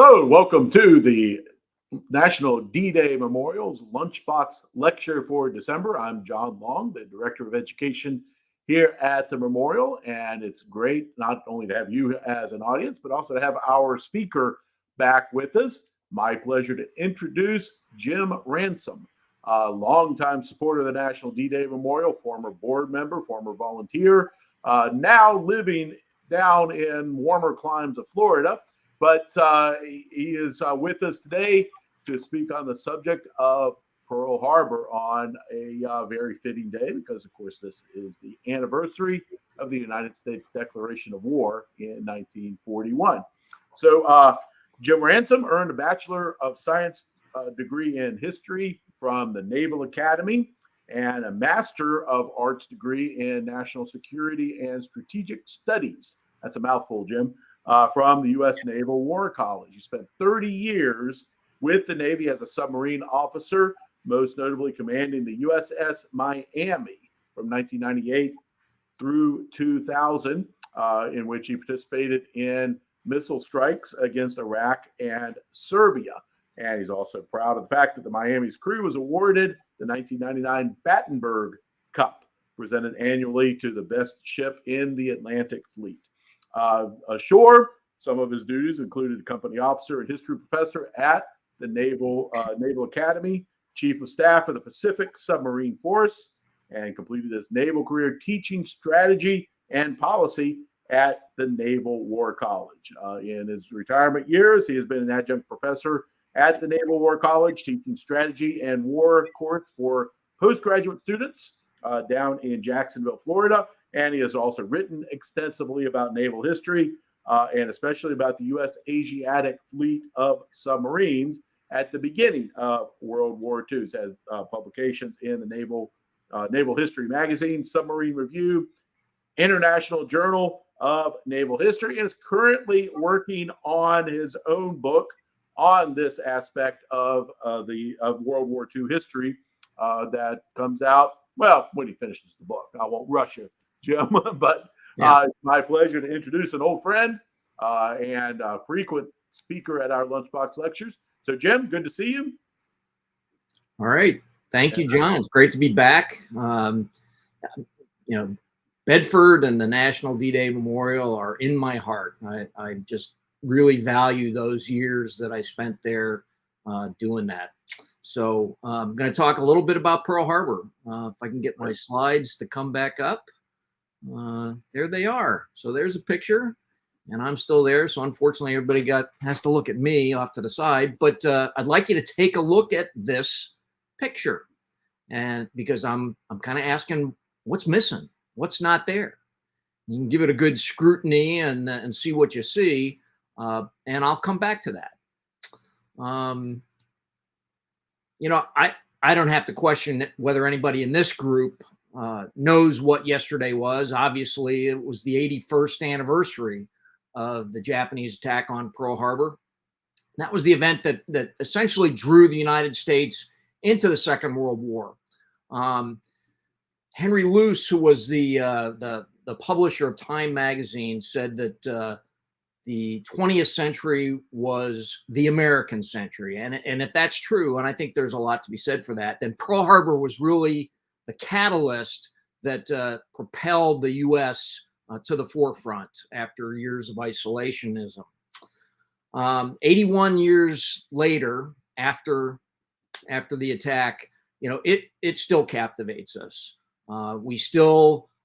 Hello, welcome to the National D-Day Memorial's Lunchbox Lecture for December. I'm John Long, the Director of Education here at the Memorial, and it's great not only to have you as an audience, but also to have our speaker back with us. My pleasure to introduce Jim Ransom, a longtime supporter of the National D-Day Memorial, former board member, former volunteer, now living down in warmer climes of Florida. But he is with us today to speak on the subject of Pearl Harbor on a very fitting day because, of course, this is the anniversary of the United States Declaration of War in 1941. So Jim Ransom earned a Bachelor of Science degree in history from the Naval Academy and a Master of Arts degree in National Security and Strategic Studies. That's a mouthful, Jim. From the U.S. Naval War College. He spent 30 years with the Navy as a submarine officer, most notably commanding the USS Miami from 1998 through 2000, in which he participated in missile strikes against Iraq and Serbia. And he's also proud of the fact that the Miami's crew was awarded the 1999 Battenberg Cup, presented annually to the best ship in the Atlantic Fleet. Ashore, some of his duties included company officer and history professor at the Naval Academy, chief of staff for the Pacific Submarine Force, and completed his naval career teaching strategy and policy at the Naval War College. In his retirement years, he has been an adjunct professor at the Naval War College, teaching strategy and war course for postgraduate students down in Jacksonville, Florida. And he has also written extensively about naval history and especially about the U.S. Asiatic fleet of submarines at the beginning of World War II. He's had publications in the Naval History Magazine, Submarine Review, International Journal of Naval History, and is currently working on his own book on this aspect of World War II history that comes out, well, when he finishes the book. I won't rush it, Jim, but it's my pleasure to introduce an old friend and a frequent speaker at our Lunchbox Lectures. So, Jim, good to see you. All right. Thank you, John. It's great to be back. Bedford and the National D-Day Memorial are in my heart. I just really value those years that I spent there doing that. So I'm going to talk a little bit about Pearl Harbor. If I can get my slides to come back up. There they are. So there's a picture, and I'm still there. So unfortunately, everybody has to look at me off to the side. But I'd like you to take a look at this picture, and because I'm kind of asking what's missing, what's not there. You can give it a good scrutiny and see what you see, and I'll come back to that. I don't have to question whether anybody in this group knows what yesterday was. Obviously, it was the 81st anniversary of the Japanese attack on Pearl Harbor. That was the event that essentially drew the United States into the Second World War. Henry Luce, who was the publisher of Time magazine, said that the 20th century was the American century. And if that's true, and I think there's a lot to be said for that, then Pearl Harbor was really the catalyst that propelled the U.S. To the forefront after years of isolationism. 81 years later, after the attack, it still captivates us.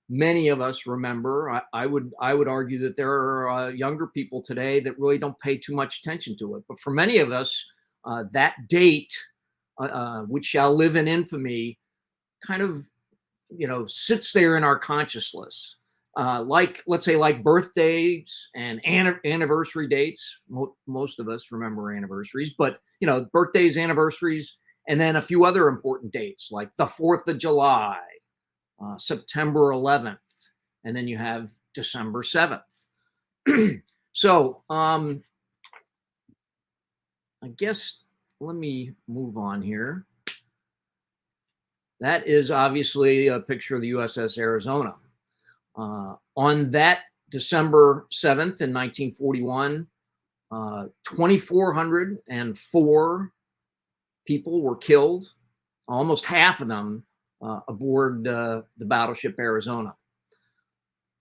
Many of us remember. I would argue that there are younger people today that really don't pay too much attention to it. But for many of us, that date, which shall live in infamy, kind of sits there in our consciousness. Let's say like birthdays and anniversary dates. Most of us remember anniversaries, but birthdays, anniversaries, and then a few other important dates like the 4th of July, September 11th, and then you have December 7th. So I guess let me move on here. That is obviously a picture of the USS Arizona. On that December 7th in 1941, 2,404 people were killed, almost half of them aboard the battleship Arizona.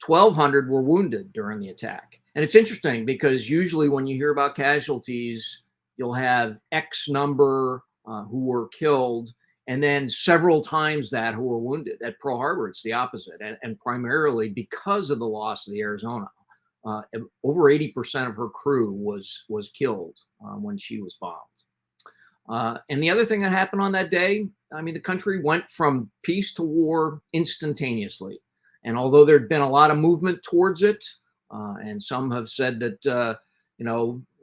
1,200 were wounded during the attack. And it's interesting because usually when you hear about casualties, you'll have X number who were killed, and then several times that who were wounded. At Pearl Harbor, it's the opposite, and primarily because of the loss of the Arizona. Over 80% of her crew was killed when she was bombed. And the other thing that happened on that day, I mean, the country went from peace to war instantaneously. And although there'd been a lot of movement towards it, and some have said that,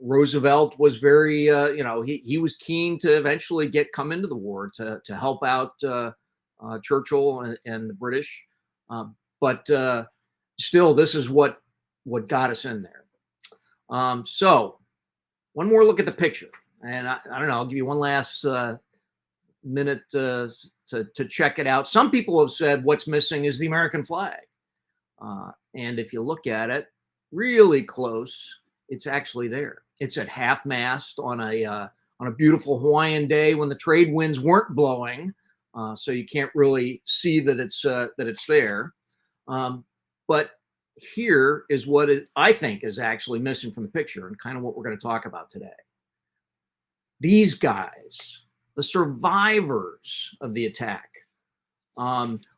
Roosevelt was very, he was keen to eventually come into the war to help out Churchill and the British. But still, this is what got us in there. So one more look at the picture. And I don't know, I'll give you one last minute to check it out. Some people have said what's missing is the American flag. And if you look at it really close, it's actually there. It's at half mast on a beautiful Hawaiian day when the trade winds weren't blowing. So you can't really see that it's there. But here is what I think is actually missing from the picture, and kind of what we're going to talk about today. These guys, the survivors of the attack.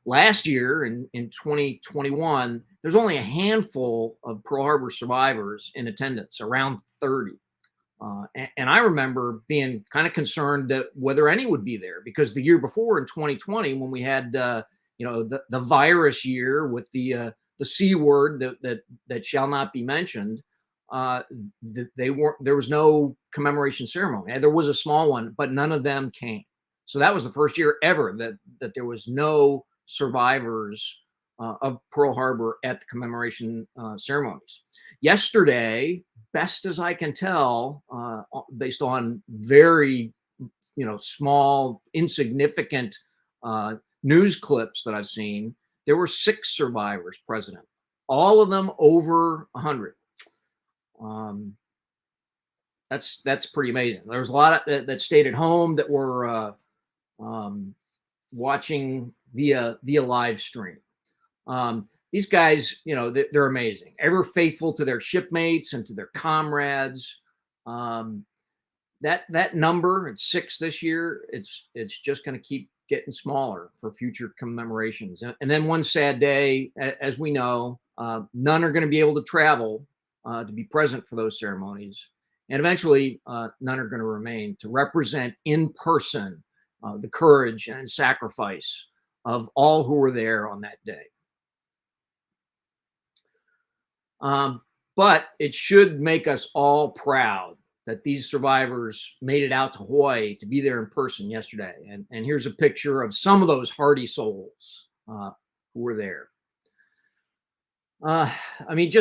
Last year in 2021, there's only a handful of Pearl Harbor survivors in attendance, around 30. And I remember being kind of concerned that whether any would be there, because the year before in 2020, when we had the virus year with the C word that shall not be mentioned, there was no commemoration ceremony. There was a small one, but none of them came. So that was the first year ever that there was no survivors of Pearl Harbor at the commemoration ceremonies. Yesterday, best as I can tell, based on very small, insignificant news clips that I've seen, there were 6 survivors present, all of them over 100. That's pretty amazing. There's a lot that stayed at home that were watching via live stream. These guys, they're amazing. Ever faithful to their shipmates and to their comrades. That number, it's 6 this year. It's just going to keep getting smaller for future commemorations. And then one sad day, as we know, none are going to be able to travel to be present for those ceremonies. And eventually, none are going to remain to represent in person the courage and sacrifice of all who were there on that day. But it should make us all proud that these survivors made it out to Hawaii to be there in person yesterday. And here's a picture of some of those hardy souls who were there. I mean,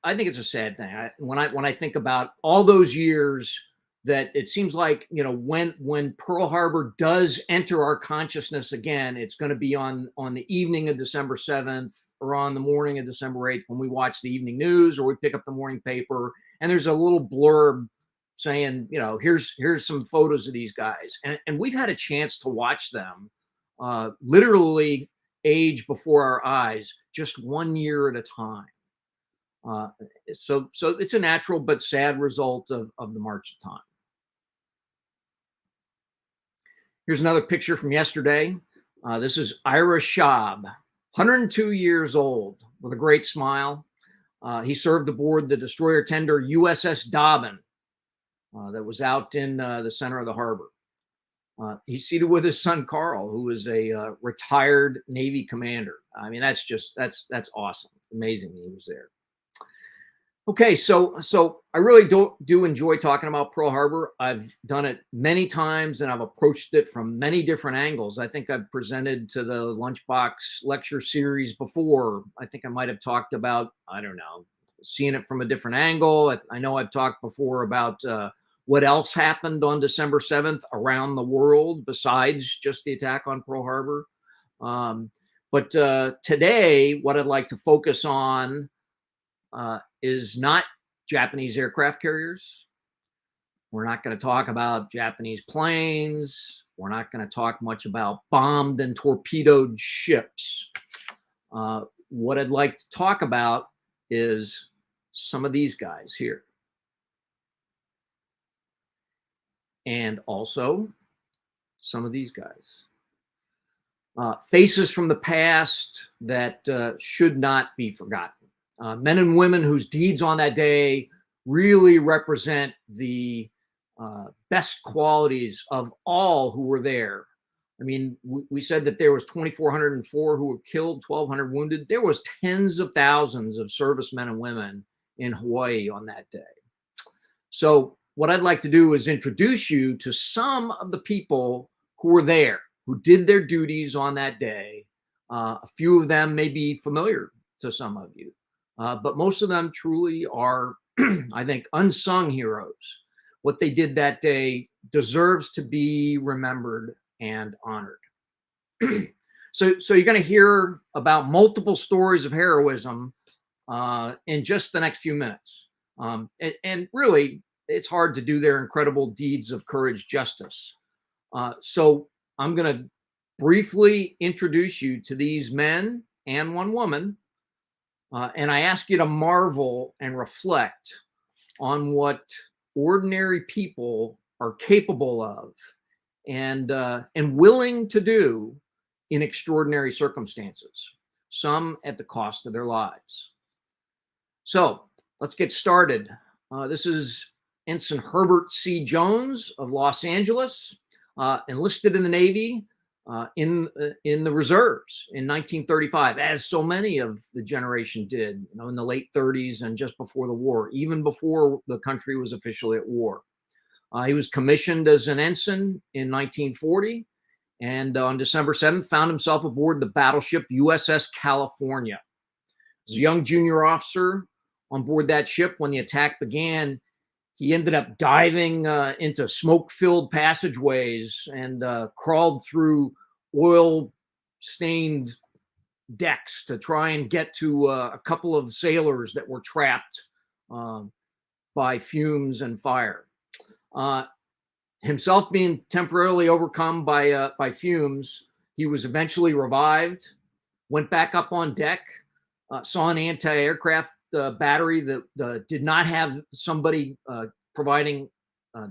I think it's a sad thing. When I think about all those years that it seems like, when Pearl Harbor does enter our consciousness again, it's going to be on the evening of December 7th or on the morning of December 8th when we watch the evening news or we pick up the morning paper and there's a little blurb saying, here's some photos of these guys. And we've had a chance to watch them literally age before our eyes, just 1 year at a time. So it's a natural but sad result of the march of time. Here's another picture from yesterday. This is Ira Schaub, 102 years old, with a great smile. He served aboard the destroyer tender USS Dobbin that was out in the center of the harbor. He's seated with his son Carl, who is a retired Navy commander. I mean, that's awesome. Amazing that he was there. Okay, so I really do enjoy talking about Pearl Harbor. I've done it many times and I've approached it from many different angles. I think I've presented to the Lunchbox Lecture series before. I think I might have talked about, I don't know, seeing it from a different angle. I know I've talked before about what else happened on December 7th around the world besides just the attack on Pearl Harbor. But today, what I'd like to focus on is not Japanese aircraft carriers. We're not going to talk about Japanese planes. We're not going to talk much about bombed and torpedoed ships. What I'd like to talk about is some of these guys here. And also some of these guys. Faces from the past that should not be forgotten. Men and women whose deeds on that day really represent the best qualities of all who were there. I mean, we said that there was 2,404 who were killed, 1,200 wounded. There was tens of thousands of servicemen and women in Hawaii on that day. So what I'd like to do is introduce you to some of the people who were there, who did their duties on that day. A few of them may be familiar to some of you, but most of them truly are, I think, unsung heroes. What they did that day deserves to be remembered and honored. So you're going to hear about multiple stories of heroism in just the next few minutes. And really, it's hard to do their incredible deeds of courage justice. So I'm going to briefly introduce you to these men and one woman. And I ask you to marvel and reflect on what ordinary people are capable of and willing to do in extraordinary circumstances, some at the cost of their lives. So let's get started. This is Ensign Herbert C. Jones of Los Angeles, enlisted in the Navy in the reserves in 1935, as so many of the generation did, in the late 30s and just before the war, even before the country was officially at war. He was commissioned as an ensign in 1940, and on December 7th found himself aboard the battleship USS California. As a young junior officer on board that ship when the attack began, he ended up diving into smoke-filled passageways and crawled through oil-stained decks to try and get to a couple of sailors that were trapped by fumes and fire. Himself being temporarily overcome by fumes, he was eventually revived, went back up on deck, saw an anti-aircraft battery that did not have somebody providing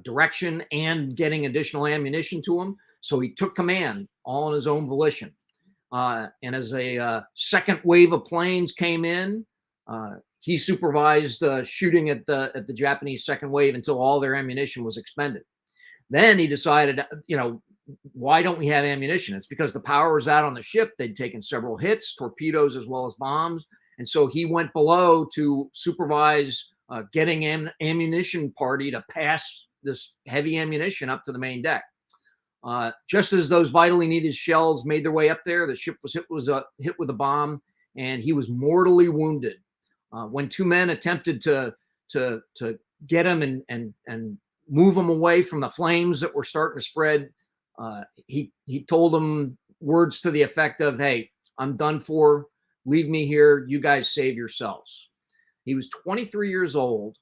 direction and getting additional ammunition to him. So he took command all on his own volition. And as a second wave of planes came in, he supervised shooting at the Japanese second wave until all their ammunition was expended. Then he decided, why don't we have ammunition? It's because the power was out on the ship. They'd taken several hits, torpedoes as well as bombs. And so he went below to supervise getting an ammunition party to pass this heavy ammunition up to the main deck. Just as those vitally needed shells made their way up there, the ship was hit with a bomb, and he was mortally wounded. When two men attempted to get him and move him away from the flames that were starting to spread, he told them words to the effect of, "Hey, I'm done for. Leave me here. You guys save yourselves." He was 23 years old,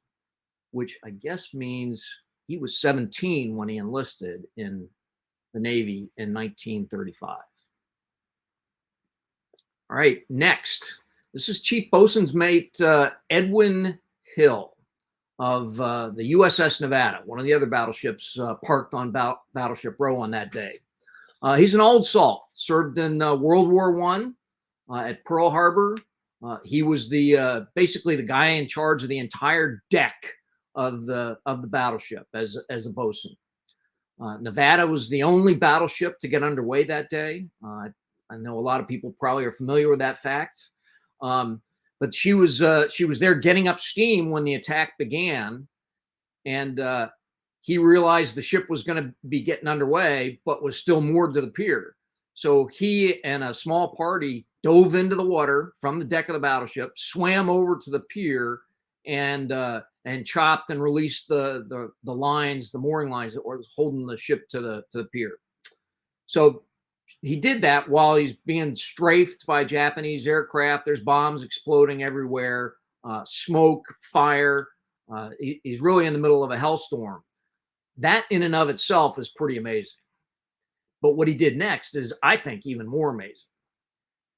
which I guess means he was 17 when he enlisted in the Navy in 1935. All right, next. This is Chief Bosun's mate Edwin Hill of the USS Nevada, one of the other battleships parked on Battleship Row on that day. He's an old salt, served in World War I at Pearl Harbor. He was basically the guy in charge of the entire deck of the battleship as a bosun. Nevada was the only battleship to get underway that day. I know a lot of people probably are familiar with that fact. But she was there getting up steam when the attack began, and he realized the ship was going to be getting underway, but was still moored to the pier. So he and a small party dove into the water from the deck of the battleship, swam over to the pier, and chopped and released the lines, the mooring lines that were holding the ship to the pier. So he did that while he's being strafed by Japanese aircraft. There's bombs exploding everywhere, smoke, fire. He's really in the middle of a hellstorm. That in and of itself is pretty amazing. But what he did next is, I think, even more amazing.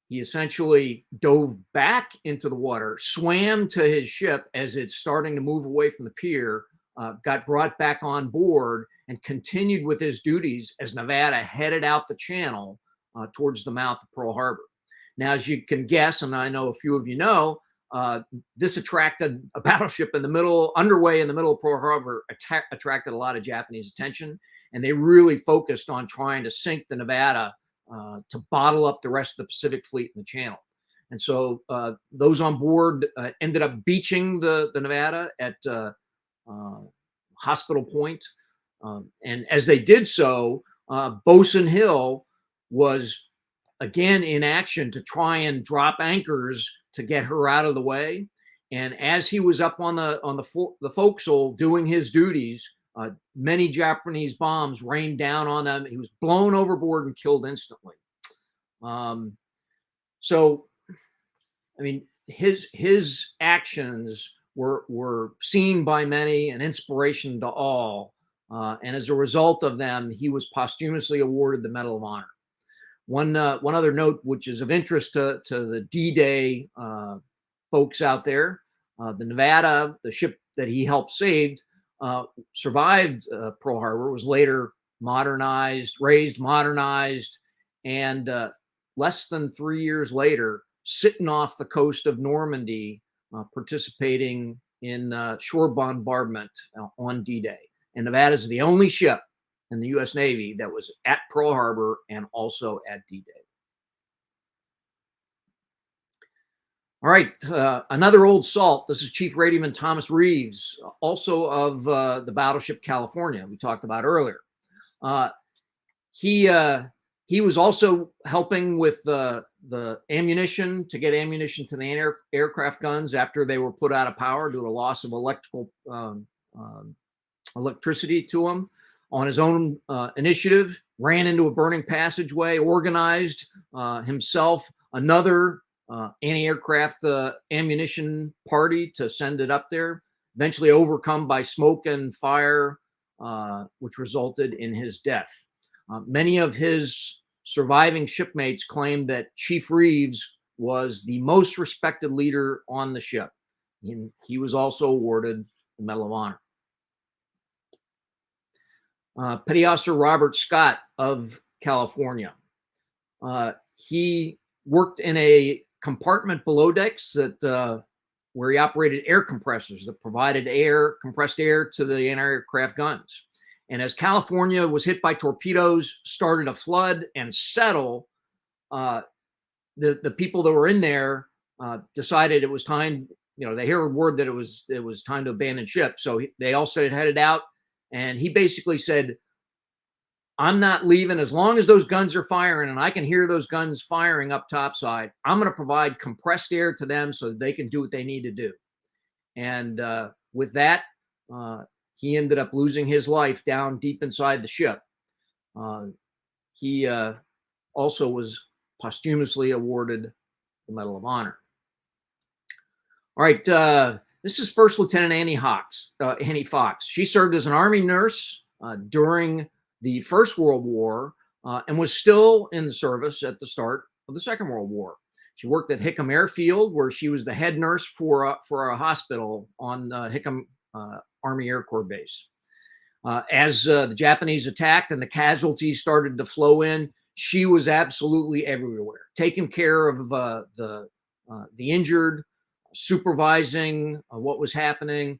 He essentially dove back into the water, swam to his ship as it's starting to move away from the pier, got brought back on board, and continued with his duties as Nevada headed out the channel towards the mouth of Pearl Harbor. Now, as you can guess, and I know a few of you know, this attracted a battleship underway in the middle of Pearl Harbor, attracted a lot of Japanese attention, and they really focused on trying to sink the Nevada to bottle up the rest of the Pacific Fleet in the channel. And so those on board ended up beaching the Nevada at Hospital Point. And as they did so, Bosun Hill was again in action to try and drop anchors to get her out of the way. And as he was up on the forecastle doing his duties, many Japanese bombs rained down on them. He was blown overboard and killed instantly. So, I mean, his actions were seen by many, an inspiration to all. And as a result of them, he was posthumously awarded the Medal of Honor. One other note, which is of interest to the D-Day folks out there, the Nevada, the ship that he helped save, survived Pearl Harbor, was later raised, modernized, and less than 3 years later, sitting off the coast of Normandy, participating in shore bombardment on D-Day. And Nevada is the only ship in the U.S. Navy that was at Pearl Harbor and also at D-Day. All right, another old salt. This is Chief Radioman Thomas Reeves, also of the battleship California we talked about earlier. He was also helping with the ammunition, to get ammunition to the aircraft guns after they were put out of power due to loss of electricity to them. On his own initiative, ran into a burning passageway, organized himself another anti-aircraft ammunition party to send it up there, eventually overcome by smoke and fire, which resulted in his death. Many of his surviving shipmates claimed that Chief Reeves was the most respected leader on the ship. He was also awarded the Medal of Honor. Petty Officer Robert Scott of California. He worked in a compartment below decks where he operated air compressors that provided compressed air to the anti-aircraft guns. And as California was hit by torpedoes, started to flood and settle, the people that were in there decided it was time. They heard word that it was time to abandon ship. So they all started headed out. And he basically said, I'm not leaving as long as those guns are firing and I can hear those guns firing up topside. I'm going to provide compressed air to them so that they can do what they need to do. And with that, he ended up losing his life down deep inside the ship. He also was posthumously awarded the Medal of Honor. All right. This is First Lieutenant Annie Fox. She served as an Army nurse during the First World War and was still in the service at the start of the Second World War. She worked at Hickam Airfield, where she was the head nurse for a hospital on Hickam Army Air Corps Base. As the Japanese attacked and the casualties started to flow in, she was absolutely everywhere, taking care of the injured, supervising what was happening.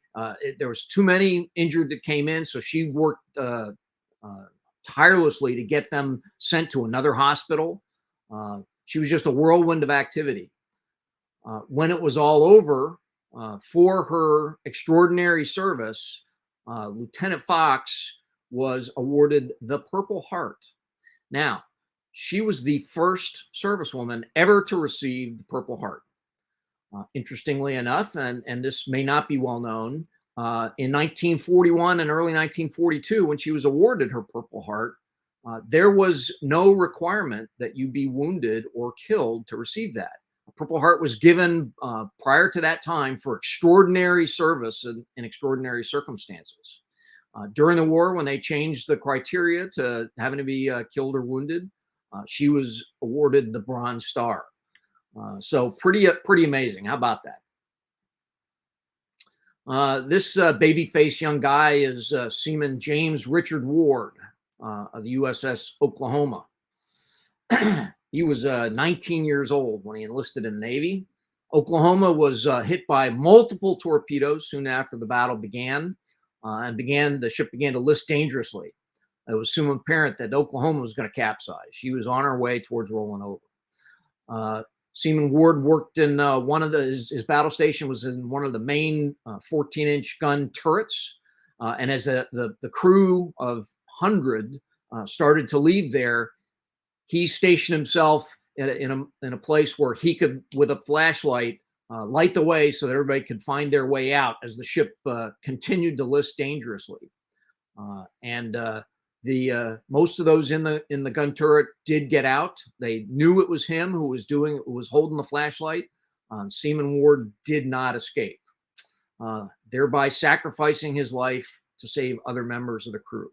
There was too many injured that came in, so she worked tirelessly to get them sent to another hospital. She was just a whirlwind of activity. When it was all over, for her extraordinary service, Lieutenant Fox was awarded the Purple Heart. Now, she was the first servicewoman ever to receive the Purple Heart. Interestingly enough, and this may not be well known, in 1941 and early 1942, when she was awarded her Purple Heart, there was no requirement that you be wounded or killed to receive that. A Purple Heart was given prior to that time for extraordinary service in extraordinary circumstances. During the war, when they changed the criteria to having to be killed or wounded, she was awarded the Bronze Star. So pretty amazing. How about that? This baby-faced young guy is Seaman James Richard Ward of the USS Oklahoma. He was 19 years old when he enlisted in the Navy. Oklahoma was hit by multiple torpedoes soon after the battle began, and the ship began to list dangerously. It was soon apparent that Oklahoma was going to capsize. She was on her way towards rolling over. Seaman Ward worked in his battle station was in one of the main 14-inch gun turrets. And as the crew of 100 started to leave there, he stationed himself in a place where he could, with a flashlight, light the way so that everybody could find their way out as the ship continued to list dangerously. Most of those in the gun turret did get out. They knew it was him who was holding the flashlight. Seaman Ward did not escape, thereby sacrificing his life to save other members of the crew.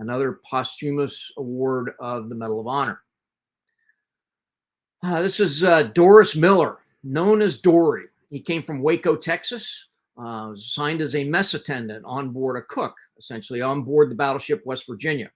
Another posthumous award of the Medal of Honor. This is Doris Miller, known as Dory. He came from Waco, Texas. Was assigned as a mess attendant on board, a cook, essentially, on board the battleship West Virginia.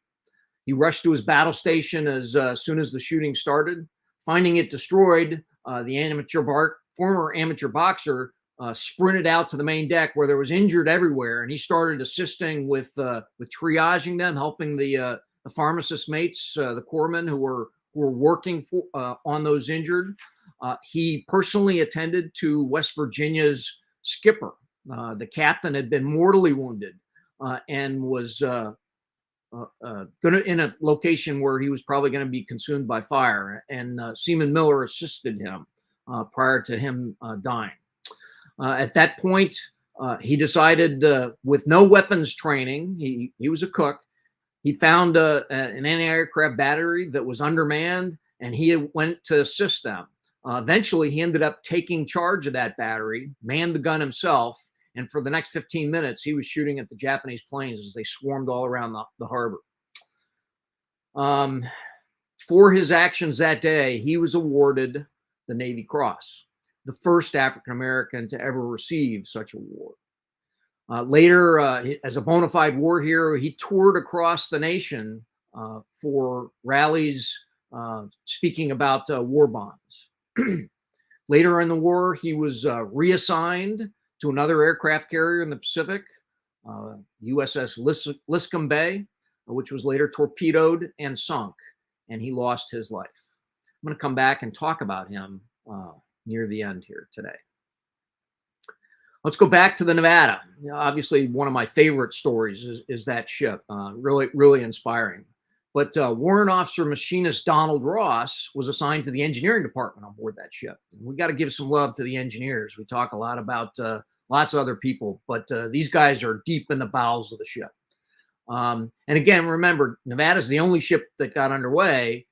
He rushed to his battle station as soon as the shooting started. Finding it destroyed, the former amateur boxer sprinted out to the main deck where there was injured everywhere, and he started assisting with triaging them, helping the pharmacist mates, the corpsmen who were working on those injured. He personally attended to West Virginia's skipper. The captain had been mortally wounded and was in a location where he was probably going to be consumed by fire. And Seaman Miller assisted him prior to him dying. At that point, he decided, with no weapons training, he was a cook. He found an anti-aircraft battery that was undermanned, and he went to assist them. Eventually, he ended up taking charge of that battery, manned the gun himself, and for the next 15 minutes, he was shooting at the Japanese planes as they swarmed all around the harbor. For his actions that day, he was awarded the Navy Cross, the first African-American to ever receive such an award. Later, as a bona fide war hero, he toured across the nation for rallies speaking about war bonds. Later in the war, he was reassigned to another aircraft carrier in the Pacific, USS Liscombe Bay, which was later torpedoed and sunk, and he lost his life. I'm going to come back and talk about him near the end here today. Let's go back to the Nevada. Obviously, one of my favorite stories is that ship. Really inspiring. But Warrant Officer Machinist Donald Ross was assigned to the engineering department on board that ship. We got to give some love to the engineers. We talk a lot about lots of other people, but these guys are deep in the bowels of the ship. And again, remember, Nevada's the only ship that got underway,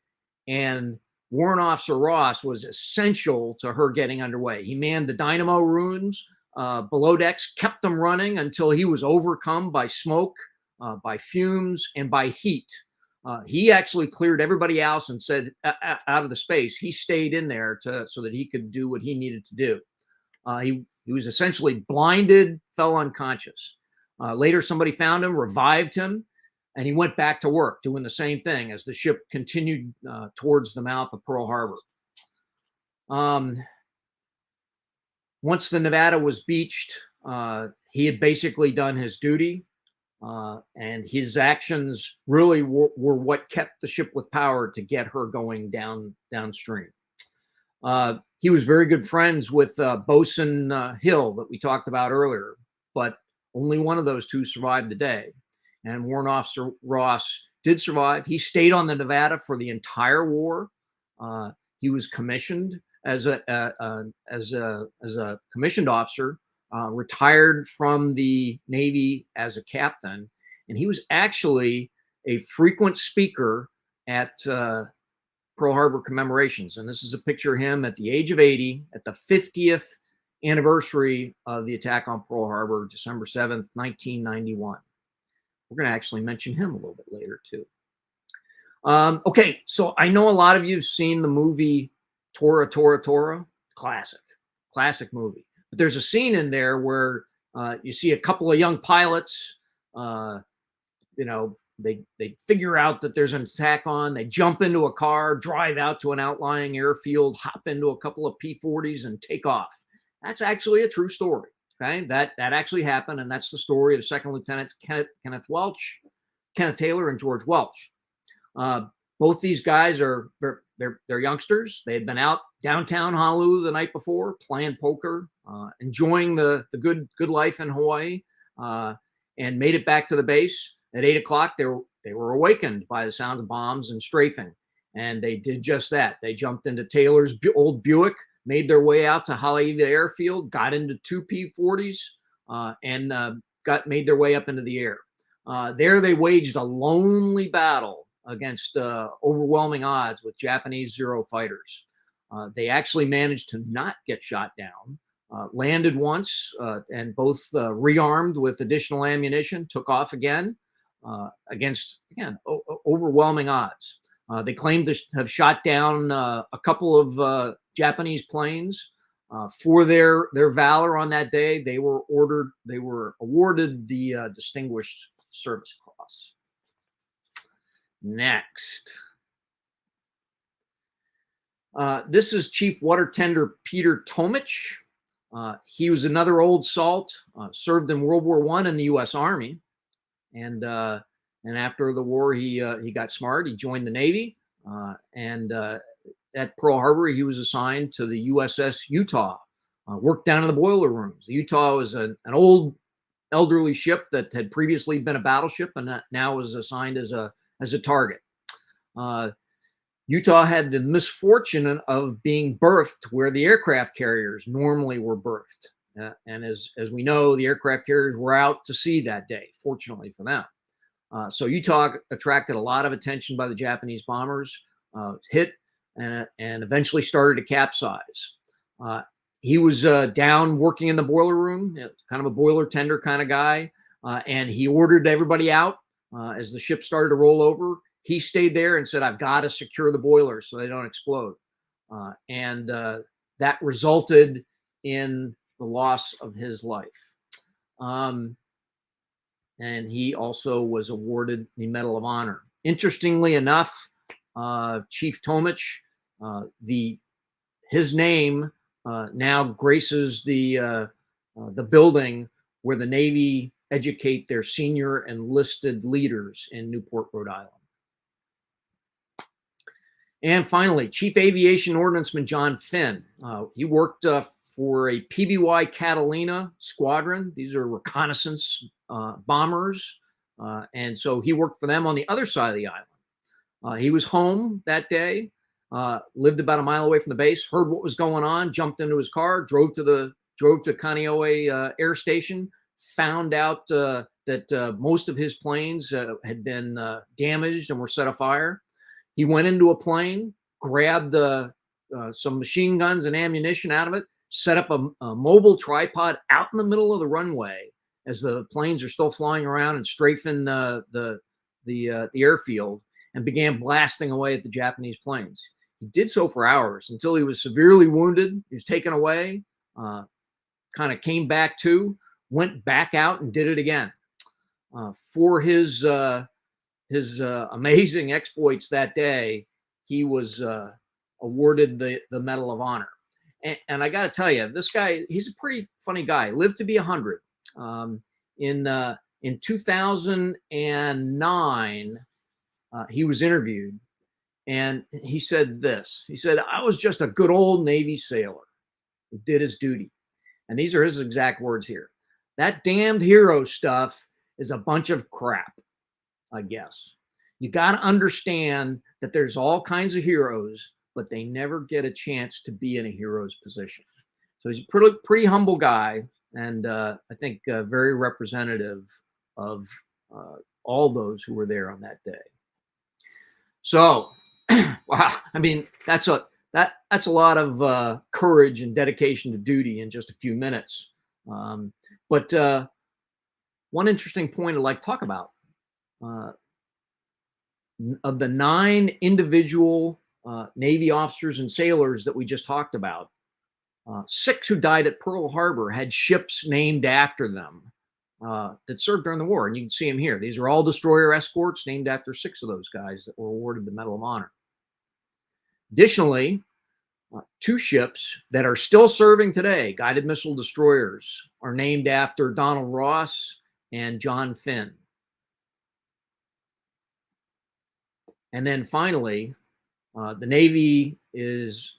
and Warrant Officer Ross was essential to her getting underway. He manned the dynamo rooms below decks, kept them running until he was overcome by smoke, by fumes, and by heat. He actually cleared everybody else and said out of the space. He stayed in there so that he could do what he needed to do. He was essentially blinded, fell unconscious. Later, somebody found him, revived him, and he went back to work doing the same thing as the ship continued towards the mouth of Pearl Harbor. Once the Nevada was beached, he had basically done his duty. And his actions really were what kept the ship with power to get her going downstream. He was very good friends with Bosun Hill that we talked about earlier, but only one of those two survived the day. And Warrant Officer Ross did survive. He stayed on the Nevada for the entire war. He was commissioned as a commissioned officer. Retired from the Navy as a captain, and he was actually a frequent speaker at Pearl Harbor commemorations. And this is a picture of him at the age of 80 at the 50th anniversary of the attack on Pearl Harbor, December 7th, 1991. We're going to actually mention him a little bit later, too. Okay, so I know a lot of you have seen the movie Tora, Tora, Tora. Classic movie. But there's a scene in there where you see a couple of young pilots, you know, they figure out that there's an attack on. They jump into a car, drive out to an outlying airfield, hop into a couple of P-40s and take off. That's actually a true story. Okay, that actually happened, and that's the story of Second Lieutenants Kenneth Taylor and George Welch. Both these guys are they're youngsters. They had been out downtown Honolulu the night before playing poker, enjoying the good life in Hawaii, and made it back to the base. At 8 o'clock, they were awakened by the sounds of bombs and strafing, and they did just that. They jumped into Taylor's old Buick, made their way out to Haleiwa Airfield, got into two P-40s, and made their way up into the air. There they waged a lonely battle against overwhelming odds with Japanese Zero fighters. They actually managed to not get shot down, landed once, and both rearmed with additional ammunition, took off again against, again, overwhelming odds. They claimed to have shot down a couple of Japanese planes. For their valor on that day, they were awarded the Distinguished Service Cross. Next. This is Chief Water Tender Peter Tomich. He was another old salt, served in World War I in the U.S. Army. And after the war, he got smart. He joined the Navy. And at Pearl Harbor, he was assigned to the USS Utah, worked down in the boiler rooms. The Utah was an old elderly ship that had previously been a battleship and that now was assigned as a target. Utah had the misfortune of being berthed where the aircraft carriers normally were berthed. And as we know, the aircraft carriers were out to sea that day, fortunately for them. So Utah attracted a lot of attention by the Japanese bombers, hit and eventually started to capsize. He was down working in the boiler room, kind of a boiler tender kind of guy, and he ordered everybody out as the ship started to roll over. He stayed there and said, "I've got to secure the boilers so they don't explode." And that resulted in the loss of his life. And he also was awarded the Medal of Honor. Interestingly enough, Chief Tomich, his name now graces the building where the Navy educate their senior enlisted leaders in Newport, Rhode Island. And finally, Chief Aviation Ordnanceman John Finn. He worked for a PBY Catalina squadron. These are reconnaissance bombers. And so he worked for them on the other side of the island. He was home that day, lived about a mile away from the base, heard what was going on, jumped into his car, drove to Kaneohe Air Station, found out that most of his planes had been damaged and were set afire. He went into a plane, grabbed some machine guns and ammunition out of it, set up a mobile tripod out in the middle of the runway as the planes are still flying around and strafing the airfield, and began blasting away at the Japanese planes. He did so for hours until he was severely wounded. He was taken away, kind of came back to, went back out and did it again. For his amazing exploits that day, he was awarded the Medal of Honor. And I got to tell you, this guy, he's a pretty funny guy. Lived to be 100. In 2009, he was interviewed, and he said this. He said, "I was just a good old Navy sailor who did his duty." And these are his exact words here. "That damned hero stuff is a bunch of crap, I guess. You got to understand that there's all kinds of heroes, but they never get a chance to be in a hero's position." So he's a pretty humble guy, and I think very representative of all those who were there on that day. So Wow. I mean, that's a lot of courage and dedication to duty in just a few minutes. But one interesting point I'd like to talk about, uh, of the 9 individual Navy officers and sailors that we just talked about, 6 who died at Pearl Harbor had ships named after them that served during the war. And you can see them here. These are all destroyer escorts named after 6 of those guys that were awarded the Medal of Honor. Additionally, 2 ships that are still serving today, guided missile destroyers, are named after Donald Ross and John Finn. And then finally, the Navy is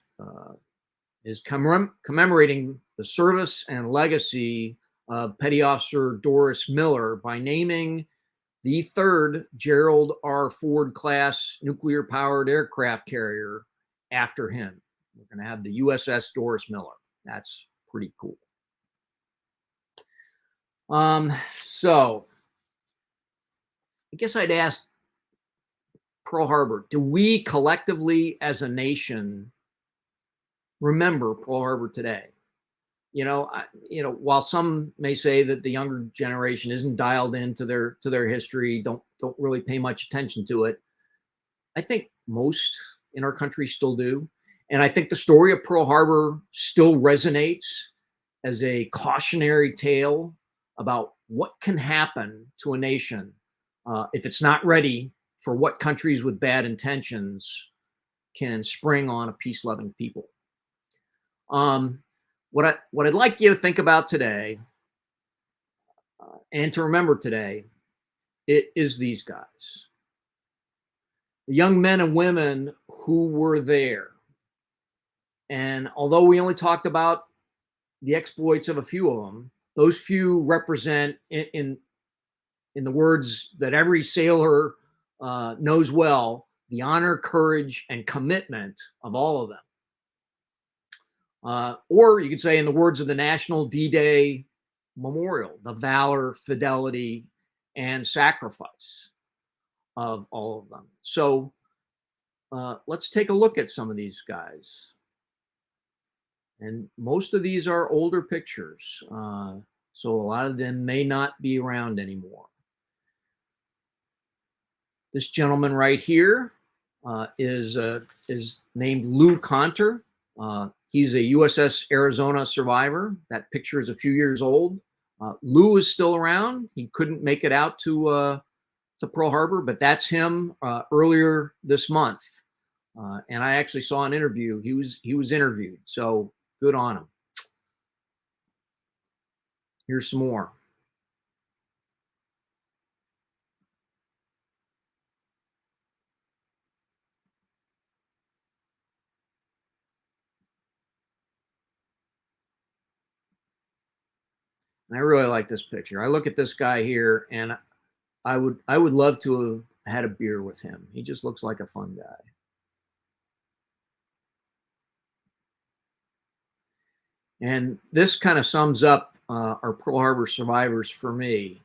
commemorating the service and legacy of Petty Officer Doris Miller by naming the 3rd Gerald R. Ford class nuclear-powered aircraft carrier after him. We're going to have the USS Doris Miller. That's pretty cool. So I guess I'd ask Pearl Harbor, do we collectively as a nation remember Pearl Harbor today? While some may say that the younger generation isn't dialed into their history, don't really pay much attention to it, I think most in our country still do. And I think the story of Pearl Harbor still resonates as a cautionary tale about what can happen to a nation if it's not ready for what countries with bad intentions can spring on a peace-loving people. What I'd like you to think about today and to remember today is these guys, the young men and women who were there. And although we only talked about the exploits of a few of them, those few represent, in the words that every sailor knows well, the honor, courage, and commitment of all of them. Or you could say, in the words of the National D-Day Memorial, the valor, fidelity, and sacrifice of all of them. So let's take a look at some of these guys. And most of these are older pictures, so a lot of them may not be around anymore. This gentleman right here is named Lou Conter. He's a USS Arizona survivor. That picture is a few years old. Lou is still around. He couldn't make it out to Pearl Harbor, but that's him earlier this month. And I actually saw an interview. He was interviewed, so good on him. Here's some more. And I really like this picture. I look at this guy here, and I would love to have had a beer with him. He just looks like a fun guy. And this kind of sums up our Pearl Harbor survivors for me.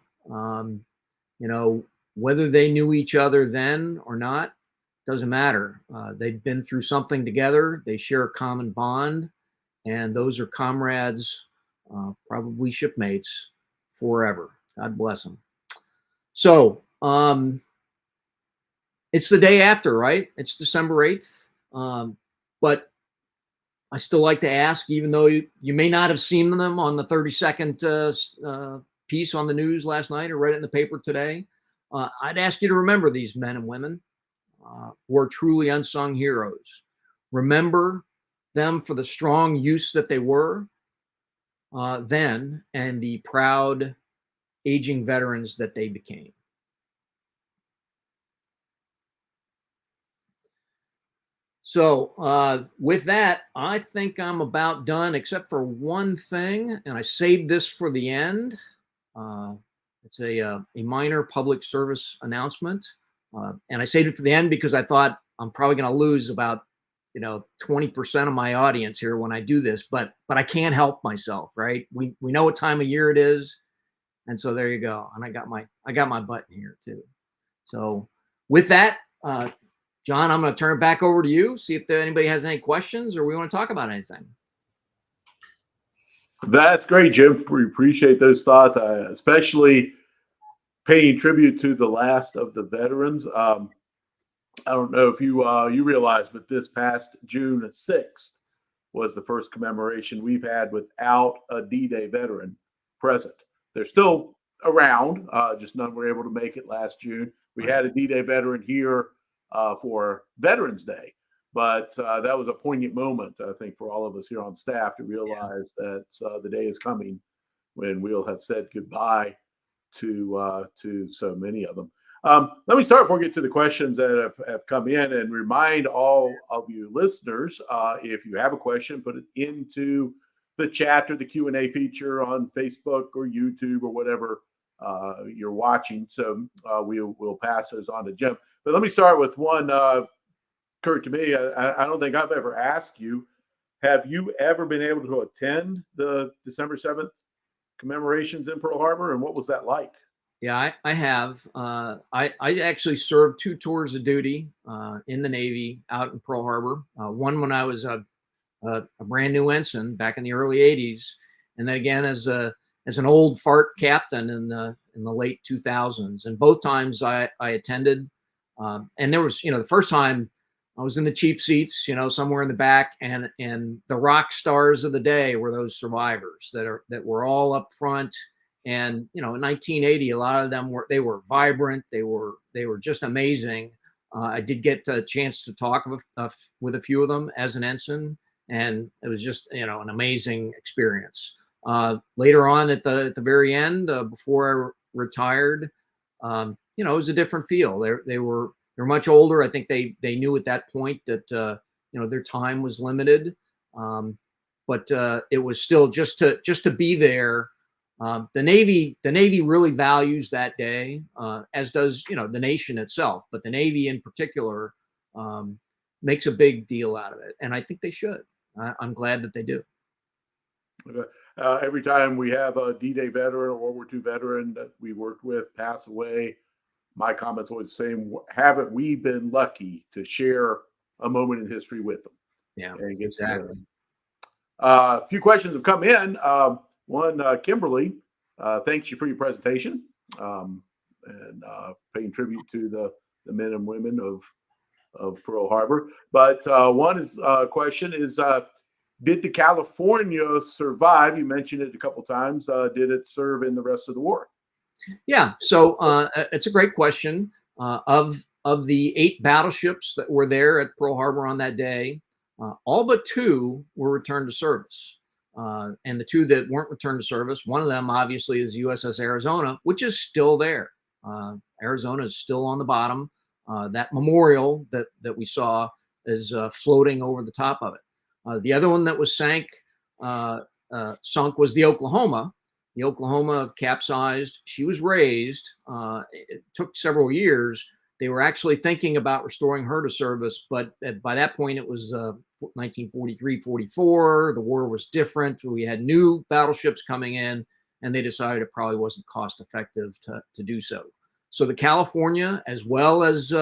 Whether they knew each other then or not, doesn't matter. They've been through something together. They share a common bond, and those are comrades, probably shipmates forever. God bless them. So it's the day after, right? It's December 8th. But I still like to ask, even though you may not have seen them on the 30-second piece on the news last night or read it in the paper today, I'd ask you to remember these men and women who are truly unsung heroes. Remember them for the strong youths that they were then, and the proud aging veterans that they became. So with that, I think I'm about done, except for one thing, and I saved this for the end. It's a minor public service announcement, and I saved it for the end because I thought I'm probably going to lose about 20% of my audience here when I do this, but I can't help myself, right? We know what time of year it is, and so there you go. And I got my button here too. So with that, John, I'm going to turn it back over to you, see if anybody has any questions or we want to talk about anything. That's great, Jim. We appreciate those thoughts, especially paying tribute to the last of the veterans. I don't know if you realize, but this past June 6th was the first commemoration we've had without a D-Day veteran present. They're still around, just none were able to make it last June. We had a D-Day veteran here for Veterans Day, but that was a poignant moment, I think, for all of us here on staff to realize that the day is coming when we'll have said goodbye to so many of them. Let me start before we get to the questions that have come in, and remind all of you listeners, if you have a question, put it into the chat or the Q&A feature on Facebook or YouTube or whatever you're watching. So we'll pass those on to Jim. But let me start with one, Kurt, to me. I don't think I've ever asked you, have you ever been able to attend the December 7th commemorations in Pearl Harbor, and what was that like? Yeah, I have. I actually served 2 tours of duty in the Navy out in Pearl Harbor. One when I was a brand new ensign back in the early '80s, and then again as an old fart captain in the late 2000s. And both times I attended. And there was, the first time I was in the cheap seats, somewhere in the back, and the rock stars of the day were those survivors that were all up front. And in 1980, a lot of them were vibrant. They were just amazing. I did get a chance to talk with a few of them as an ensign, and it was just an amazing experience. Later on, at the very end, before I retired, it was a different feel. They were much older. I think they knew at that point that their time was limited, but it was still just to be there. The Navy really values that day, as does the nation itself. But the Navy in particular makes a big deal out of it, and I think they should. I'm glad that they do. Okay. Every time we have a D-Day veteran or World War II veteran that we worked with pass away, my comments always the same. Haven't we been lucky to share a moment in history with them? Yeah, and get exactly. A few questions have come in. One, Kimberly, thanks you for your presentation and paying tribute to the men and women of Pearl Harbor. But one question is, did the California survive? You mentioned it a couple times. Did it serve in the rest of the war? Yeah, so it's a great question. Of the 8 battleships that were there at Pearl Harbor on that day, all but 2 were returned to service. And the 2 that weren't returned to service, one of them obviously is USS Arizona, which is still there. Arizona is still on the bottom. That memorial that we saw is floating over the top of it. The other one that was sunk was the Oklahoma. The Oklahoma capsized. She was raised. It took several years. They were actually thinking about restoring her to service, but by that point it was 1943, 44. The war was different. We had new battleships coming in, and they decided it probably wasn't cost effective to do so. So the California, as well as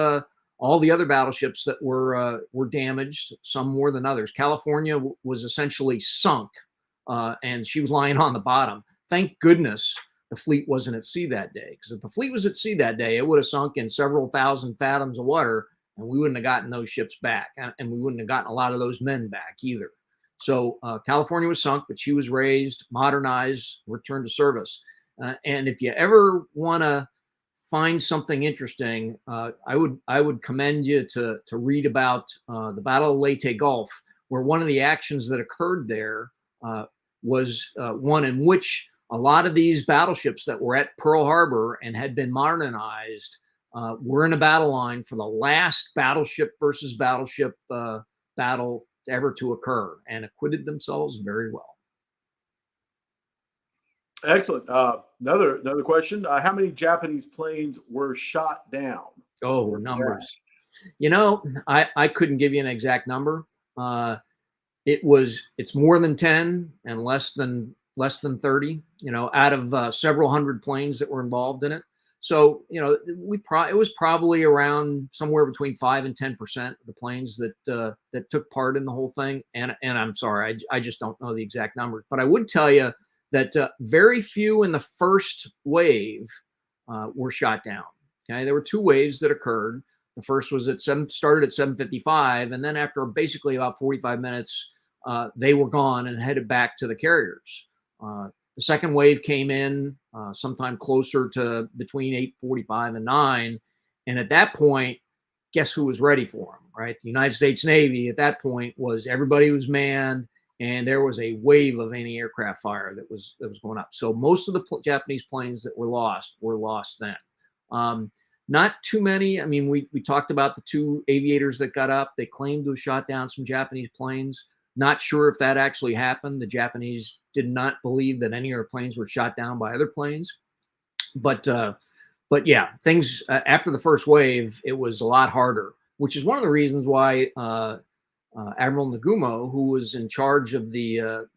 all the other battleships that were damaged, some more than others. California was essentially sunk, and she was lying on the bottom. Thank goodness the fleet wasn't at sea that day, because if the fleet was at sea that day, it would have sunk in several thousand fathoms of water, and we wouldn't have gotten those ships back, and we wouldn't have gotten a lot of those men back either. So California was sunk, but she was raised, modernized, returned to service. And if you ever want to find something interesting, I would commend you to read about the Battle of Leyte Gulf, where one of the actions that occurred there was one in which a lot of these battleships that were at Pearl Harbor and had been modernized were in a battle line for the last battleship versus battleship battle ever to occur, and acquitted themselves very well. Excellent. Another question. How many Japanese planes were shot down? Oh, numbers. I couldn't give you an exact number. It's more than 10 and less than 30, out of several hundred planes that were involved in it. So, you know, it was probably around somewhere between 5 and 10% of the planes that took part in the whole thing. And I'm sorry, I just don't know the exact numbers, but I would tell you that very few in the first wave were shot down. Okay, there were two waves that occurred. The first was started at 7:55, and then after basically about 45 minutes, they were gone and headed back to the carriers. The second wave came in sometime closer to between 8:45 and 9. And at that point, guess who was ready for them, right? The United States Navy at that point everybody was manned, and there was a wave of anti-aircraft fire that was going up. So most of the Japanese planes that were lost then. Not too many. I mean, we talked about the two aviators that got up. They claimed to have shot down some Japanese planes. Not sure if that actually happened. The Japanese did not believe that any of their planes were shot down by other planes. But yeah, things after the first wave, it was a lot harder, which is one of the reasons why Admiral Nagumo, who was in charge of the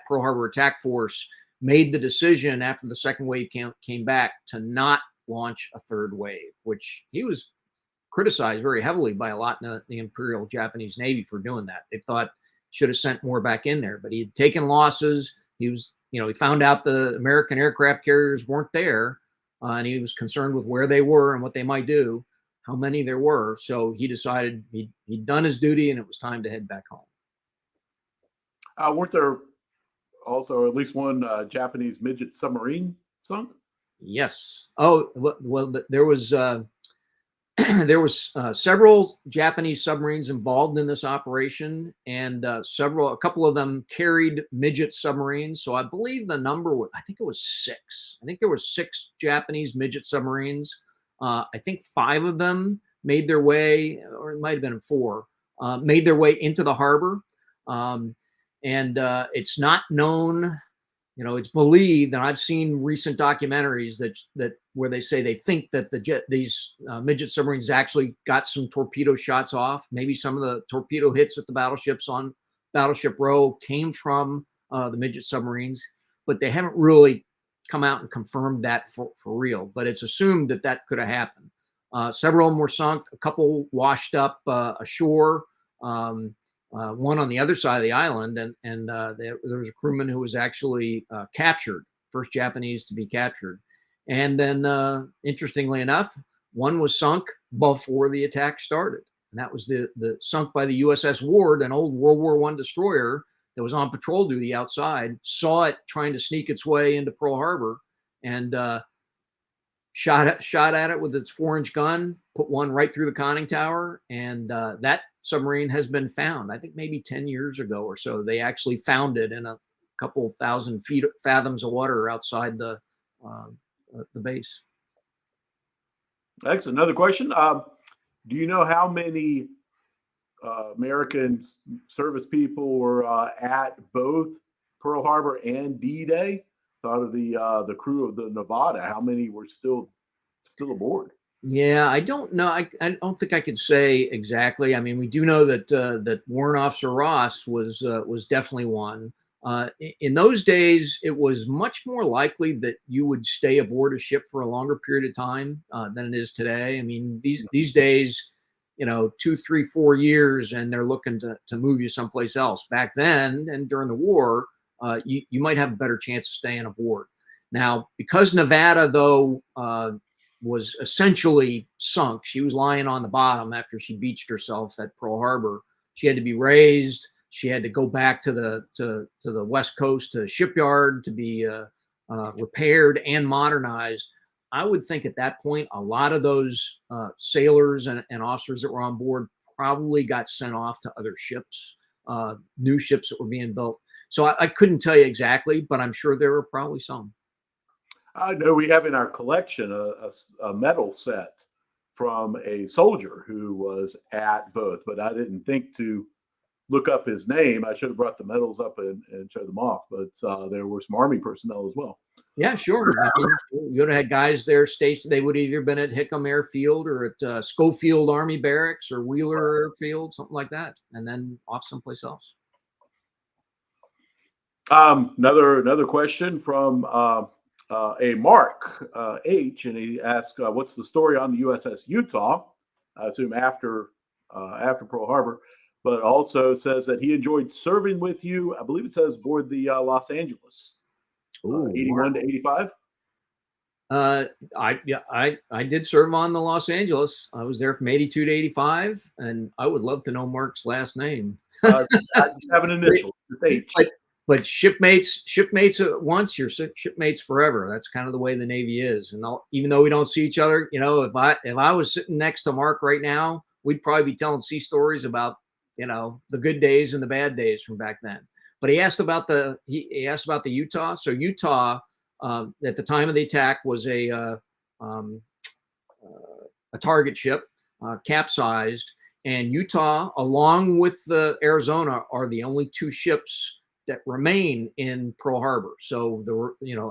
Pearl Harbor attack force, made the decision after the second wave came back to not launch a third wave, which he was criticized very heavily by a lot in the Imperial Japanese Navy for doing that. They thought should have sent more back in there, but he had taken losses. He found out the American aircraft carriers weren't there, and he was concerned with where they were and what they might do, how many there were. So he decided he'd done his duty and it was time to head back home. Weren't there also at least one Japanese midget submarine sunk? Yes. Oh, well, there was there was several Japanese submarines involved in this operation, and a couple of them carried midget submarines. So I believe the number was, I think it was 6. I think there were 6 Japanese midget submarines. I think 5 of them made their way, or it might have been 4, made their way into the harbor. And it's not known. You know, it's believed, and I've seen recent documentaries that where they say they think that these midget submarines actually got some torpedo shots off. Maybe some of the torpedo hits at the battleships on Battleship Row came from the midget submarines, but they haven't really come out and confirmed that for real. But it's assumed that could have happened. Several of them were sunk. A couple washed up ashore. One on the other side of the island, and there was a crewman who was actually captured, first Japanese to be captured. And then, interestingly enough, one was sunk before the attack started, and that was the sunk by the USS Ward, an old World War I destroyer that was on patrol duty outside, saw it trying to sneak its way into Pearl Harbor, and shot at it with its 4-inch gun, put one right through the conning tower, and that submarine has been found. I think maybe 10 years ago or so. They actually found it in a couple thousand fathoms of water outside the base. Excellent. Another question. Do you know how many American service people were at both Pearl Harbor and D-Day? Thought of the crew of the Nevada. How many were still aboard? Yeah, I don't know. I don't think I could say exactly. I mean, we do know that Warrant Officer Ross was definitely one. In those days, it was much more likely that you would stay aboard a ship for a longer period of time than it is today. I mean, these days, 2, 3, 4 years, and they're looking to move you someplace else. Back then, and during the war, you might have a better chance of staying aboard. Now, because Nevada, though, was essentially sunk. She was lying on the bottom after she beached herself at Pearl Harbor. She had to be raised. She had to go back to the West Coast to shipyard to be repaired and modernized. I would think at that point, a lot of those sailors and officers that were on board probably got sent off to other ships, new ships that were being built. So I couldn't tell you exactly, but I'm sure there were probably some. I know we have in our collection a medal set from a soldier who was at both, but I didn't think to look up his name. I should have brought the medals up and show them off, but there were some Army personnel as well. Yeah, sure. I mean, you would have had guys there stationed. They would have either been at Hickam Airfield or at Schofield Army Barracks or Wheeler Airfield, something like that, and then off someplace else. Another question from a Mark H, and he asked, "What's the story on the USS Utah?" I assume after Pearl Harbor, but also says that he enjoyed serving with you. I believe it says aboard the Los Angeles, Ooh, 81 to 85. I did serve on the Los Angeles. I was there from 82 to 85, and I would love to know Mark's last name. I have an initial. It's H. But shipmates at once, you're shipmates forever. That's kind of the way the Navy is. And even though we don't see each other, if I was sitting next to Mark right now, we'd probably be telling sea stories about the good days and the bad days from back then. But he asked about the Utah. So Utah at the time of the attack was a target ship, capsized, and Utah, along with the Arizona, are the only two ships that remain in Pearl Harbor. So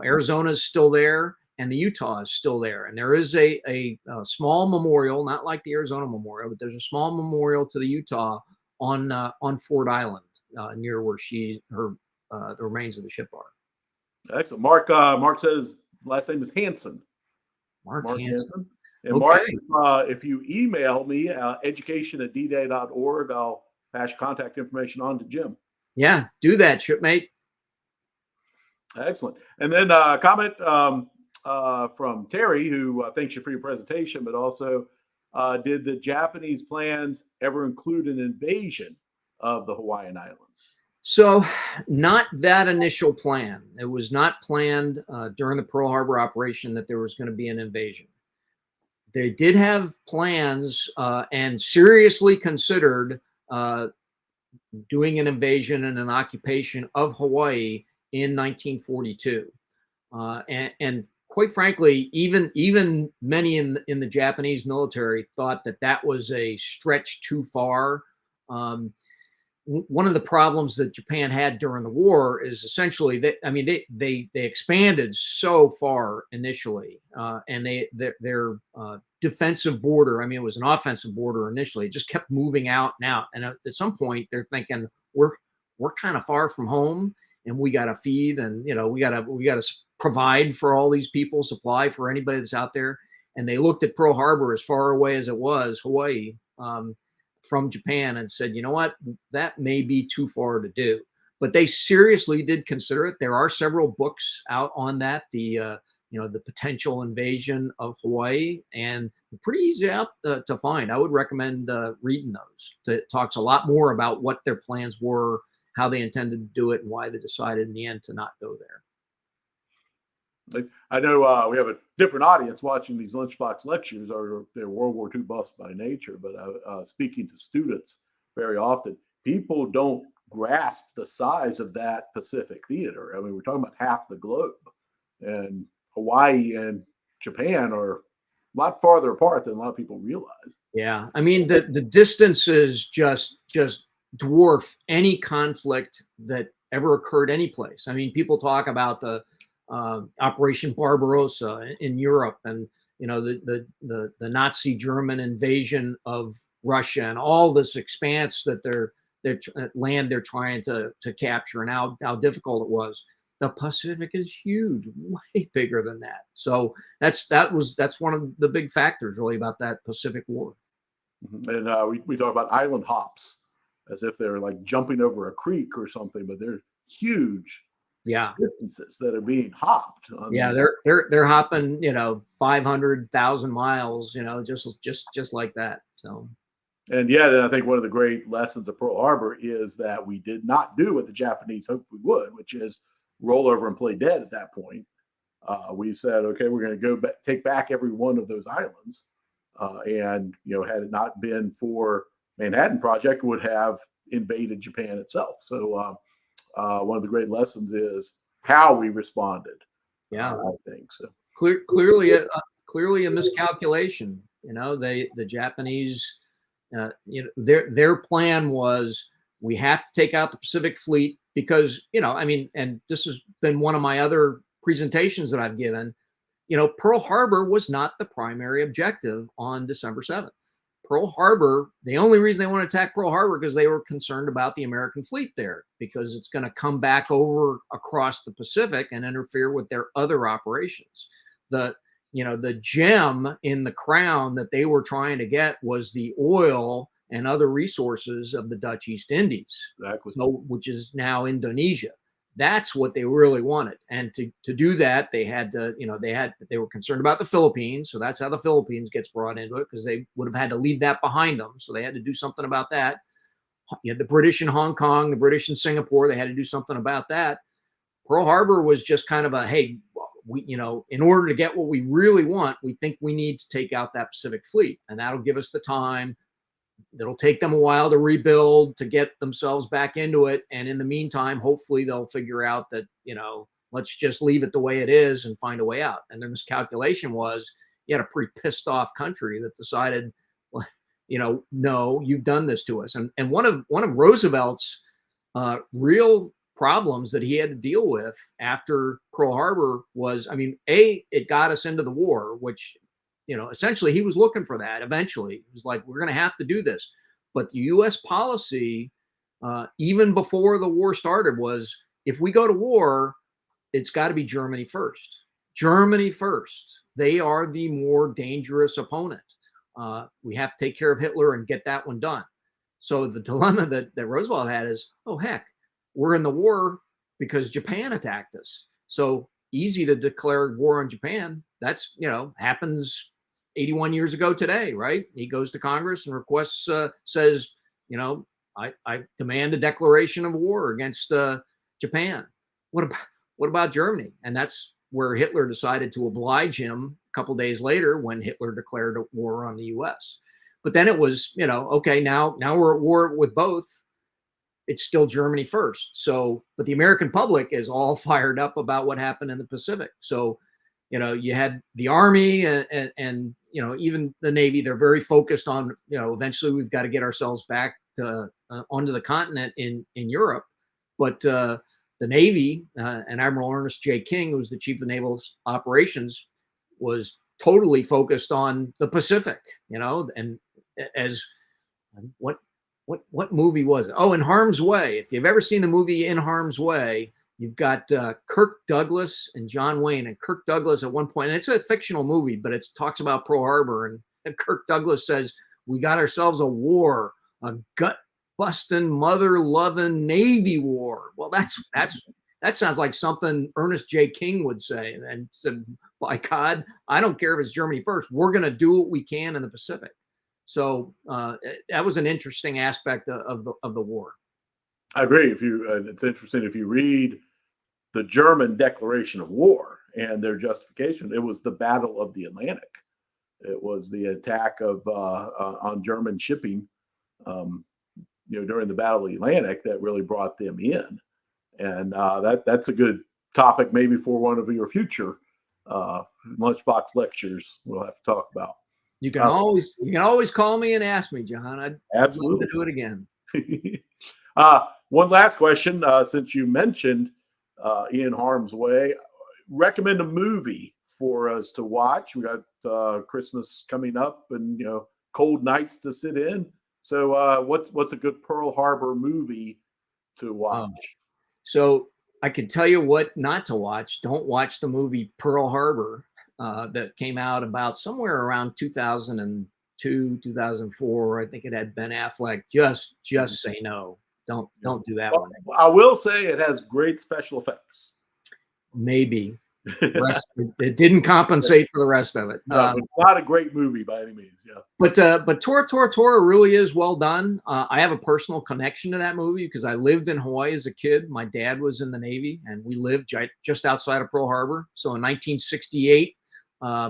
Arizona is still there, and the Utah is still there. And there is a small memorial, not like the Arizona memorial, but there's a small memorial to the Utah on Ford Island, near where the remains of the ship are. Excellent. Mark says last name is Hansen. Mark Hansen. And okay. Mark, if you email me, education@dday.org, I'll pass your contact information on to Jim. Yeah, do that, shipmate. Excellent. And then a comment from Terry, who thanks you for your presentation, but also did the Japanese plans ever include an invasion of the Hawaiian Islands? So not that initial plan. It was not planned during the Pearl Harbor operation that there was going to be an invasion. They did have plans and seriously considered doing an invasion and an occupation of Hawaii in 1942. And quite frankly, even many in the Japanese military thought that was a stretch too far. One of the problems that Japan had during the war is essentially they expanded so far initially, and their defensive border. I mean, it was an offensive border initially. It just kept moving out and out, and at some point they're thinking we're kind of far from home, and we got to feed, and we got to provide for all these people, supply for anybody that's out there. And they looked at Pearl Harbor, as far away as it was, Hawaii, from Japan, and said, you know what, that may be too far to do. But they seriously did consider it. There are several books out on that, the potential invasion of Hawaii, and they're pretty easy out to find. I would recommend reading those. It talks a lot more about what their plans were, how they intended to do it, and why they decided in the end to not go there. I know we have a different audience watching these Lunchbox lectures, or they're World War II buffs by nature, but speaking to students very often, people don't grasp the size of that Pacific theater. I mean, we're talking about half the globe, and Hawaii and Japan are a lot farther apart than a lot of people realize. Yeah, I mean, the distances just dwarf any conflict that ever occurred any place. I mean, people talk about the Operation Barbarossa in Europe, and the Nazi German invasion of Russia, and all this expanse that land they're trying to capture, and how difficult it was. The Pacific is huge, way bigger than that. So that's one of the big factors really about that Pacific War. And we talk about island hops as if they're like jumping over a creek or something, but they're huge. Yeah, distances that are being hopped. They're hopping 500,000 miles, just like that. So, and yet, I think one of the great lessons of Pearl Harbor is that we did not do what the Japanese hoped we would, which is roll over and play dead. At that point, we said, okay, we're going to go take back every one of those islands, and had it not been for Manhattan Project, would have invaded Japan itself. So. One of the great lessons is how we responded. Yeah, I think so. Clearly a miscalculation. The Japanese, their plan was, we have to take out the Pacific Fleet because and this has been one of my other presentations that I've given. Pearl Harbor was not the primary objective on December 7th. Pearl Harbor, the only reason they want to attack Pearl Harbor because they were concerned about the American fleet there, because it's going to come back over across the Pacific and interfere with their other operations. The gem in the crown that they were trying to get was the oil and other resources of the Dutch East Indies, Exactly. so, which is now Indonesia. That's what they really wanted. And to do that, they had to, they were concerned about the Philippines. So that's how the Philippines gets brought into it, because they would have had to leave that behind them. So they had to do something about that. You had the British in Hong Kong, the British in Singapore. They had to do something about that. Pearl Harbor was just kind of a, hey, in order to get what we really want, we think we need to take out that Pacific fleet. And that'll give us the time. It'll take them a while to rebuild, to get themselves back into it. And in the meantime, hopefully they'll figure out that, let's just leave it the way it is and find a way out. And their miscalculation was, you had a pretty pissed off country that decided, no, you've done this to us. And one of Roosevelt's real problems that he had to deal with after Pearl Harbor was, it got us into the war, which, essentially he was looking for that. Eventually it was like, we're going to have to do this. But the U.S. policy, even before the war started, was, if we go to war, it's got to be Germany first. Germany first. They are the more dangerous opponent. We have to take care of Hitler and get that one done. So the dilemma that Roosevelt had is, oh, heck, we're in the war because Japan attacked us. So easy to declare war on Japan. That's, happens 81 years ago today, right? He goes to Congress and requests, says, I demand a declaration of war against Japan. What about Germany? And that's where Hitler decided to oblige him a couple of days later, when Hitler declared a war on the U.S. But then it was, okay, now we're at war with both. It's still Germany first. So, but the American public is all fired up about what happened in the Pacific. So, you had the Army and even the Navy. They're very focused on, eventually we've got to get ourselves back to onto the continent in Europe. But the Navy and Admiral Ernest J. King, who was the chief of naval operations, was totally focused on the Pacific. And as what movie was it? Oh, In Harm's Way. If you've ever seen the movie In Harm's Way, you've got Kirk Douglas and John Wayne. And Kirk Douglas at one point, and it's a fictional movie, but it talks about Pearl Harbor. And Kirk Douglas says, we got ourselves a war, a gut-busting, mother-loving Navy war. Well, that sounds like something Ernest J. King would say. And said, by God, I don't care if it's Germany first. We're going to do what we can in the Pacific. So that was an interesting aspect of the war. I agree. It's interesting, if you read the German declaration of war and their justification, it was the Battle of the Atlantic. It was the attack on German shipping, during the Battle of the Atlantic that really brought them in. And that's a good topic maybe for one of your future Lunchbox lectures we'll have to talk about. You can always call me and ask me, John. I'd absolutely love to do it again. One last question, since you mentioned In Harm's Way, recommend a movie for us to watch. We got Christmas coming up, and cold nights to sit in. So what's a good Pearl Harbor movie to watch? So I can tell you what not to watch. Don't watch the movie Pearl Harbor that came out about somewhere around 2002, 2004. I think it had Ben Affleck. Just say no. Don't do that one. I will say it has great special effects. Maybe. It didn't compensate for the rest of it. No, it's not a great movie by any means. Yeah. But Tora really is well done. I have a personal connection to that movie because I lived in Hawaii as a kid. My dad was in the Navy, and we lived just outside of Pearl Harbor. So in 1968,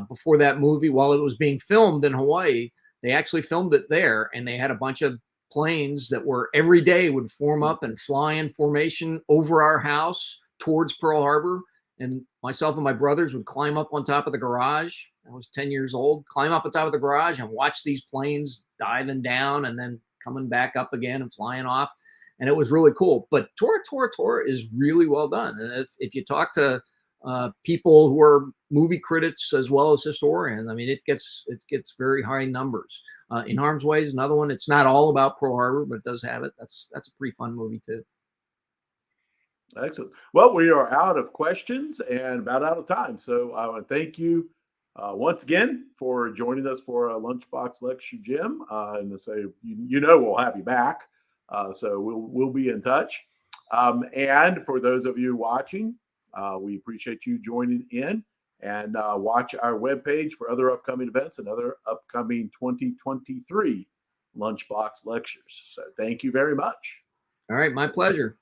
before that movie, while it was being filmed in Hawaii, they actually filmed it there, and they had a bunch of planes that were every day would form up and fly in formation over our house towards Pearl Harbor. And myself and my brothers would climb up on top of the garage. I was 10 years old, climb up on top of the garage and watch these planes diving down and then coming back up again and flying off. And it was really cool. But Tora is really well done. And if you talk to people who are movie critics as well as historians. I mean, it gets very high numbers. In Harm's Way is another one. It's not all about Pearl Harbor, but it does have it. That's a pretty fun movie too. Excellent. Well, we are out of questions and about out of time. So I want to thank you once again for joining us for a Lunchbox Lecture, Jim. And to say, we'll have you back. So we'll be in touch. And for those of you watching, we appreciate you joining in, and watch our webpage for other upcoming events and other upcoming 2023 Lunchbox Lectures. So thank you very much. All right, my pleasure.